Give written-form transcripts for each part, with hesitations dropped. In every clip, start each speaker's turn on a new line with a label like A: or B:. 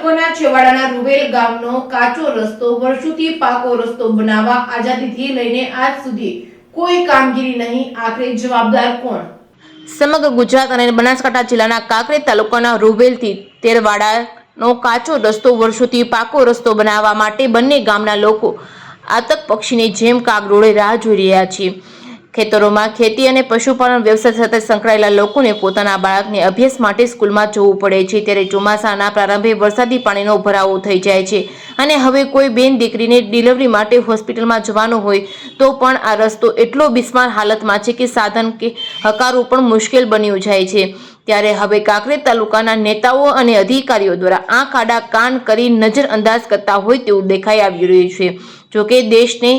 A: તાલુકાના છેવાડાના રૂવેલ ગામનો કાચો રસ્તો વર્ષોથી પાકો રસ્તો બનાવવા આઝાદીથી લઈને આજ સુધી કોઈ કામગીરી નહીં, આખરે જવાબદાર કોણ? સમગ્ર ગુજરાત અને બનાસકાંઠા જિલ્લાના કાંકરેજ તાલુકાના રૂવેલથી તેરવાડાનો કાચો રસ્તો વર્ષોથી પાકો રસ્તો બનાવવા માટે બંને ગામના લોકો આતક પક્ષીની જેમ કાગડોળે રાહ જોઈ રહ્યા છે। ખેતરોમાં ખેતી અને પશુપાલન વ્યવસાય સાથે સંકળાયેલા લોકોને પોતાના બાળકને અભ્યાસ માટે સ્કૂલમાં જવું પડે છે, ત્યારે ચોમાસાના પ્રારંભે વરસાદી પાણીનો ભરાવો થઈ જાય છે અને હવે કોઈ બેન દીકરીને ડિલિવરી માટે હોસ્પિટલમાં જવાનું હોય તો પણ આ રસ્તો એટલો બિસ્માર હાલતમાં છે કે સાધન કે હકારવું પણ મુશ્કેલ બન્યું જાય છે। ત્યારે હવે કાંકરેજ તાલુકાના નેતાઓ અને અધિકારીઓ દ્વારા આંખ આડા કાન કરી નજરઅંદાજ કરતા હોય તેવું દેખાઈ આવી રહ્યું છે। જોકે દેશને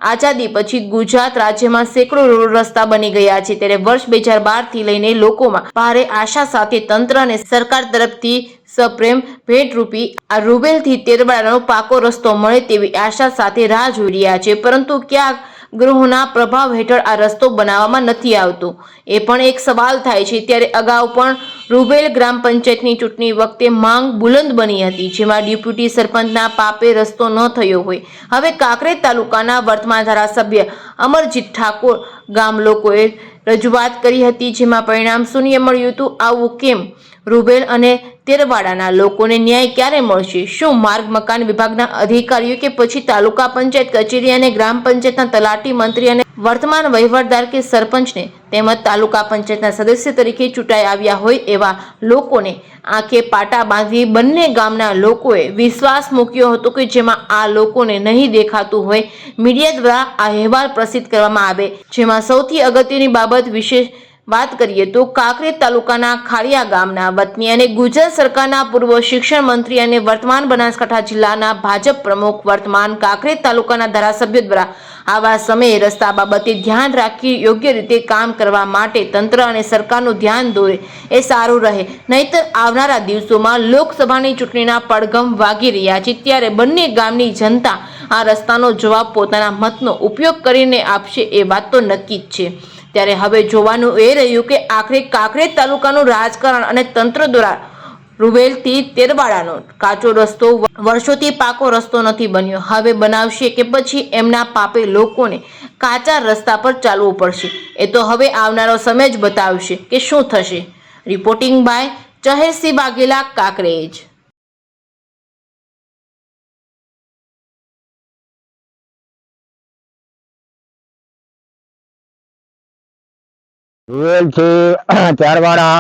A: આઝાદી પછી ગુજરાત રાજ્યમાં સેંકડો રોડ રસ્તા બની ગયા છે, ત્યારે વર્ષ 2012 થી લઈને લોકોમાં ભારે આશા સાથે તંત્ર અને સરકાર તરફથી સપ્રેમ ભેટરૂપી આ રૂવેલથી તેરવાડાનો પાકો રસ્તો મળે તેવી આશા સાથે રાહ જોઈ રહ્યા છે, પરંતુ ક્યાંક ગૃહોના પ્રભાવ હેઠળ આ રસ્તો બનાવવામાં નથી આવતો, એ પણ એક સવાલ થાય છે। ત્યારે અગાઉ પણ રૂવેલ ગ્રામ પંચાયતની ચૂંટણી વખતે માંગ બુલંદ બની હતી, જેમાં ડેપ્યુટી સરપંચના પાપે રસ્તો ન થયો હોય। હવે કાંકરેજ તાલુકાના વર્તમાન ધારાસભ્ય અમરજીત ઠાકોર ગામ લોકોએ રજૂઆત કરી હતી, જેમાં પરિણામ શૂન્ય મળ્યું હતું। આવું કેમ? રૂવેલ અને તેરવાડાના લોકોને ન્યાય ક્યારે મળશે? શું માર્ગ મકાન વિભાગના અધિકારીઓ કે પછી તાલુકા પંચાયત કચેરી અને ગ્રામ પંચાયતના તલાટી, મંત્રી અને વર્તમાન વહીવટદાર કે સરપંચને તેમજ તાલુકા પંચાયતના સદસ્ય તરીકે ચૂંટાઈ આવ્યા હોય એવા લોકોને આંખે પાટા બાંધી બંને ગામના લોકોએ વિશ્વાસ મૂક્યો હતો કે જેમાં આ લોકોને નહીં દેખાતું હોય મીડિયા દ્વારા આ અહેવાલ પ્રસિદ્ધ કરવામાં આવે, જેમાં સૌથી અગત્યની બાબત વિશે વાત કરીએ તો કાંકરેજ તાલુકાના ખાડિયા ગામના વતની અને ગુજરાત સરકારના પૂર્વ શિક્ષણ મંત્રી અને વર્તમાન બનાસકાંઠા જિલ્લાના ભાજપ પ્રમુખ વર્તમાન કાંકરેજ તાલુકાના ધારાસભ્ય દ્વારા આવા સમયે રસ્તા બાબતે ધ્યાન રાખી યોગ્ય રીતે કામ કરવા માટે તંત્ર અને સરકારનું ધ્યાન દોરે એ સારું રહે, નહીતર આવનારા દિવસોમાં લોકસભાની ચૂંટણીના પડઘમ વાગી રહ્યા છે, ત્યારે બંને ગામની જનતા આ રસ્તાનો જવાબ પોતાના મતનો ઉપયોગ કરીને આપશે એ વાત તો નક્કી જ છે। ત્યારે હવે જોવાનું એ રહ્યું કે આખરે કાંકરેજ તાલુકાનું રાજકારણ અને તંત્ર દ્વારા રૂવેલથી તેરવાડાનો કાચો રસ્તો વર્ષોથી પાકો રસ્તો નથી બન્યો, હવે બનાવશે કે પછી એમના પાપે લોકોને કાચા રસ્તા પર ચાલવું પડશે, એ તો હવે આવનારો સમય જ બતાવશે કે શું થશે। Reporting by Chehersinh Vaghela, Kankrej.
B: રૂવેલ થી તેરવાડા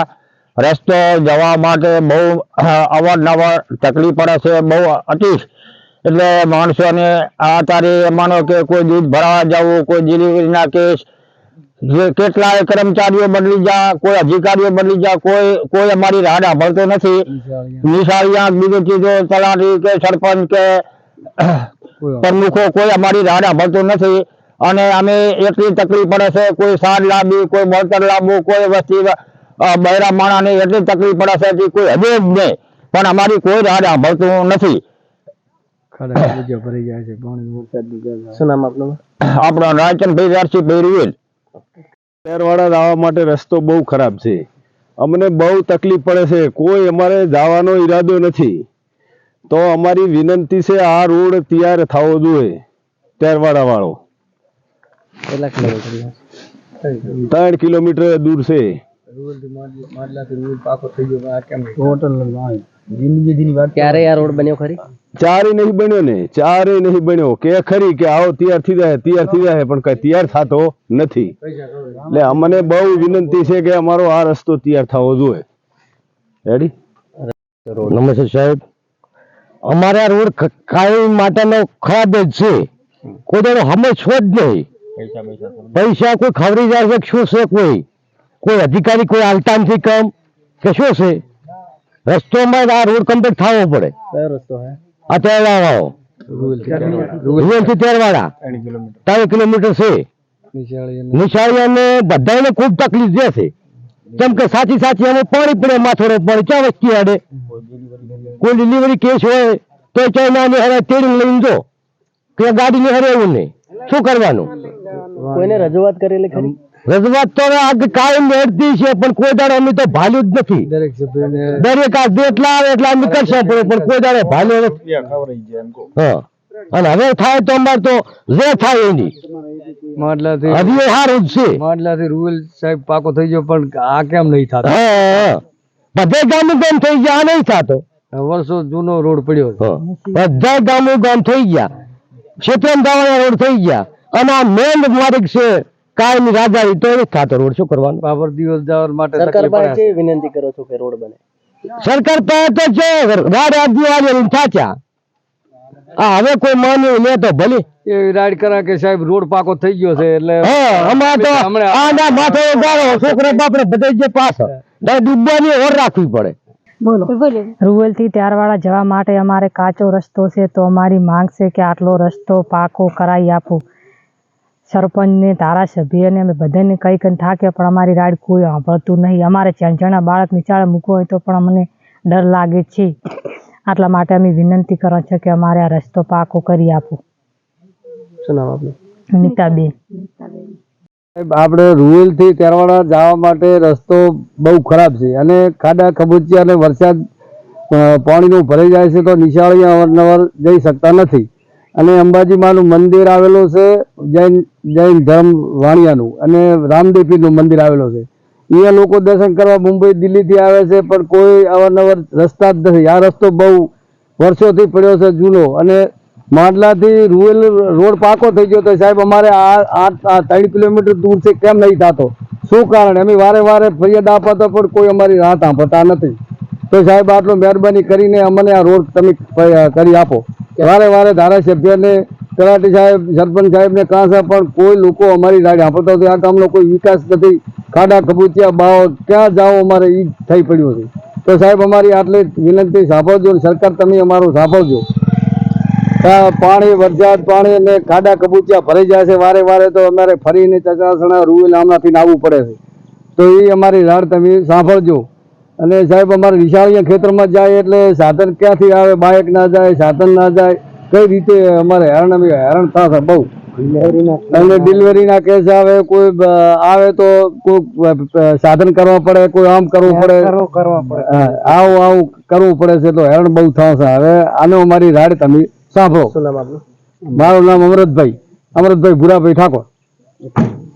B: રસ્તો જવા માટે બહુ અવારનવાર તકલીફ પડે છે, બહુ અતિશ એટલે માણસોને આ તારી માનો કે કોઈ દૂધ ભરાવા જવું, કોઈ ડિલિવરીના કેસ, જે કેટલાય કર્મચારીઓ બદલી જા, કોઈ અધિકારીઓ બદલી જા, કોઈ અમારી રાહ સાંભળતો નથી। નિશાળિયા બીજો ત્રીજો તલાટી કે સરપંચ કે પ્રમુખો કોઈ અમારી રાહ સાંભળતો નથી અને અમે એટલી તકલીફ પડે છે, કોઈ સાર લાવવી, કોઈ બળતર લાવવું, કોઈ વસ્તી બહેરા માણાને એટલી તકલીફ પડે છે કે કોઈ હદે જ નહીં, પણ અમારી કોઈ રાહ સાંભળતું નથી।
C: શું નામ આપનું?
B: આપણો રાયચંદભાઈ રારસીભાઈ રૂવેલ।
D: તેરવાડા જવા માટે રસ્તો બહુ ખરાબ છે, અમને બહુ તકલીફ પડે છે, કોઈ અમારે જવાનો ઈરાદો નથી, તો અમારી વિનંતી છે આ રોડ તૈયાર થવો જોઈએ। તેરવાડા વાળો 3 કિલોમીટર દૂર છે।
C: ક્યારે આ રોડ બન્યો ખરી?
D: ચારે નહીં બન્યો ને, ચારે નહીં બન્યો કે ખરી કે આવો તૈયાર થઈ જાય પણ કઈ તૈયાર થતો નથી, એટલે અમને બહુ વિનંતી છે કે અમારો આ રસ્તો તૈયાર થવો જોઈએ। રેડી?
B: નમસ્તે સાહેબ, અમારા રોડ કાયમ માટેનો ખરાબ જ છે, કોઈ દાડો હમે છો જ નહીં, પૈસા કોઈ ખવડી જાય છે શું છે, કોઈ અધિકારી કોઈ હાલતા નથી કામ કે શું છે, રસ્તોમાં આ રોડ કમ્પ્લીટ થવો પડે।
C: કયો રસ્તો હે?
B: આ તેરવાડા રૂવેલ થી તેરવાડા 3 કિલોમીટર છે। નિશાળીઓને બધાને ખૂબ તકલીફ જે છે, કેમ કે સાચી અમે પાણી પડે, માથોડે પાણી ક્યાં વસ્તી આડે, કોઈ ડિલિવરી કેસ હોય તો ચાઇના ની હરે તેડી લઈને જો કે ગાડી ની હરે એવું નહીં, શું કરવાનું?
C: કોઈને રજૂઆત કરેલી ખરી?
B: રજૂઆત તો આજ કાયમ મેળતી છે, પણ કોઈ દાડો અમે તો ભાલ્યું જ નથી.
C: દરેક સભ્યને
B: દરેક આ જેટલા આવે એટલા અમે કરશે, પણ કોઈ દાડો ભાલ્યો નથી. હા, અને હવે થાય તો અમારે તો જે થાય એની
C: માંડલાથી
B: હજી સારું જ છે.
C: માંડલાથી રૂવેલ સાહેબ પાકો થઈ ગયો, પણ આ કેમ નહીં થતો?
B: હા, બધે ગામો ગામ થઈ ગયા, આ નહીં થતો.
C: વર્ષો જૂનો રોડ પડ્યો છે.
B: બધા ગામો ગામ થઈ ગયા, ક્ષેત્રમ ગાવાના રોડ થઈ ગયા, અને આ મેન માર્ગ છે કાયમી રાજારી, તો નથી થતો રોડ. શું કરવાનું?
C: બાબર દિવસ જવા માટે તકલીફ પડે છે. વિનંતી કરો છો કે રોડ બને?
B: સરકાર પાસે તો છે રાજ્ય થાચા. હા, હવે કોઈ માન્યું લે તો ભલે.
C: એ રાઈડ કરા કે સાહેબ રોડ પાકો થઈ ગયો છે, એટલે
B: હા, અમારે તો આના માથે ઉગાડો છોકરા બાપરે બધે જે પાછળ ડૂબવાની ઓર રાખવી પડે.
E: રૂવેલ થી ત્યારવાડા જવા માટે અમારે કાચો રસ્તો છે, તો અમારી માંગ છે કે આટલો રસ્તો પાકો કરાવી આપો. સરપંચને, ધારાસભ્યને અમે બધાને કઈ થાકે, પણ અમારી રાઈડ કોઈ સાંભળતું નહીં. અમારે ચણચણા બાળક નિચાળે મૂકવો હોય તો પણ અમને ડર લાગે છે. આટલા માટે અમે વિનંતી કરો છે કે અમારે આ રસ્તો પાકો કરી આપો.
C: શું નામ આપનું?
E: નીતાબેન.
C: આપણે રૂવેલ થી ત્યારવાડા જવા માટે રસ્તો બહુ ખરાબ છે, અને ખાડા ખબૂચિયા અને વરસાદ પાણીનું ભરાઈ જાય છે, તો નિશાળી અવારનવાર જઈ શકતા નથી. અને અંબાજી માનું મંદિર આવેલું છે, જૈન ધર્મ વાણિયાનું, અને રામદેવપીરનું મંદિર આવેલું છે. અહીંયા લોકો દર્શન કરવા મુંબઈ, દિલ્હીથી આવે છે, પણ કોઈ અવારનવાર રસ્તા જ નથી. આ રસ્તો બહુ વર્ષોથી પડ્યો છે, જૂનો. અને માંડલાથી રૂવેલ રોડ પાકો થઈ ગયો, તો સાહેબ અમારે આ 3 કિલોમીટર દૂર છે, કેમ નહીં થતો? શું કારણ? અમે વારે વારે ફરિયાદ આપતો, પણ કોઈ અમારી રાહ સાંભળતા નથી. તો સાહેબ આટલું મહેરબાની કરીને અમને આ રોડ તમે કરી આપો. વારે વારે ધારાસભ્યને, તલાટી સાહેબ, સરપંચ સાહેબને કાં છે, પણ કોઈ લોકો અમારી રાહ સાંભળતા નથી. આ ગામનો કોઈ વિકાસ નથી. ખાડા ખબૂચિયા બાવ ક્યાં જાઓ અમારે એ થઈ પડ્યું છે. તો સાહેબ અમારી આટલી વિનંતી સાંભળજો, સરકાર તમે અમારું સાંભળજો. પાણી, વરસાદ પાણી અને ખાડા કબૂચિયા ભરાઈ જાય છે વારે વારે, તો અમારે ફરીને ચકાસણા રૂવેલ આમનાથી આવવું પડે છે. તો એ અમારી રાડ તમે સાંભળજો. અને સાહેબ અમારે વિશાળીયા ખેતરમાં જાય એટલે સાધન ક્યાંથી આવે? બાઇક ના જાય, સાધન ના જાય, કઈ રીતે અમારે હેરાન થશે બહુ. અને ડિલિવરીના કેસ આવે, કોઈ આવે તો કોઈ સાધન કરવા પડે, કોઈ આમ કરવું પડે, આવું કરવું પડે છે, તો હેરાન બહુ થશે. હવે આનો અમારી રાડ તમે સાંભળો. શું નામ આપનું?
B: મારું નામ અમરતભાઈ ભુરાભાઈ ઠાકોર.